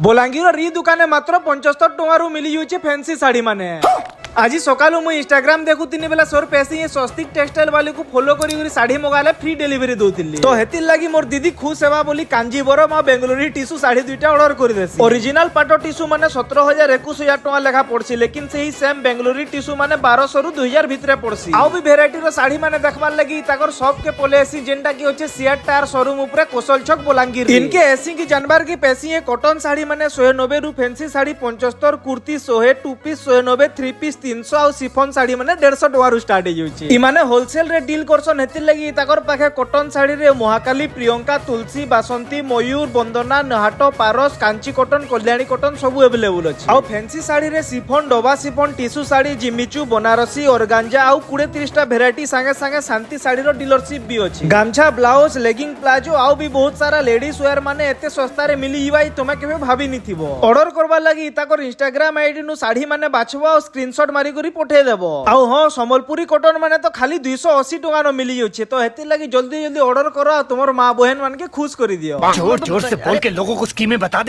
बलांगीर री दुकाने मात्र 75 टंकार मिली जाऊे फैंसी शाड़ी माने। आज सकालू मुझे इंस्टाग्राम देखुनी बेला सोर पैसे ये स्वस्तिक टेक्सटाइल वाले को फॉलो करी साड़ी मगाले फ्री डिलीवरी दौली तो हेतिर लगी मोर दीदी खुश हेबा बोली कांजीवरम और बेंगलुरी टिश्यू साड़ी दुईटा ऑर्डर कर देसी। ओरिजिनल पाटो टिश्यू माने 17,000 21,000 टका लेखा पड़सी लेकिन सही सेम बेंगलुरी टिश्यू माने 1200 रु 2000 भितरे पड़सी। आउ भी भेराइटी रो साड़ी माने देखबार लगी ताकर शॉप के पले एसी जेंटा की होचे सियार टायर शोरूम ऊपर कोसल छक बलांगीर। इनके एसी की जानवर की पैसी है कॉटन साड़ी माने 190 रु fancy sari 75 kurti 100 two piece 190 three piece 300 और सिफन साड़ी माने 150 टका स्टार्ट हो जाउची। इ माने होलसेल रे डील करसन हेतिर लगी ताकर पाखे कॉटन साड़ी रे महाकाली प्रियंका तुलसी बासंती मयूर वंदना नहाटो पारस कांची कॉटन कल्याणी कॉटन सब अवेलेबल अछि। आ फैंसी साड़ी रे सिफन डोबा सिफन टिश्यू साड़ी जिमिचू बनारसी ऑर्गांजा आउ 20-30 टा वेराइटी संगे संगे शांति साड़ी रो डीलरशिप भी अछि। गामछा ब्लाउज लेगिंग प्लाजो आउ भी बहुत सारा लेडीज वेयर माने एते सस्ता रे मिली जाई तुमे केबे भाबी निथिबो। ऑर्डर करबा लगी ताकर इंस्टाग्राम आईडी नु साड़ी माने बाछबो और स्क्रीनशॉट मारी करी पठे देबो। आउ हां संबलपुरी कॉटन माने तो खाली 280 टका नो मिली जाउछे तो हेतिर लगी जल्दी जल्दी ऑर्डर करो तुमर मां बहन मान के खुश करी दियो। जोर जोर से बोल के लोगों को स्कीमें बता दे।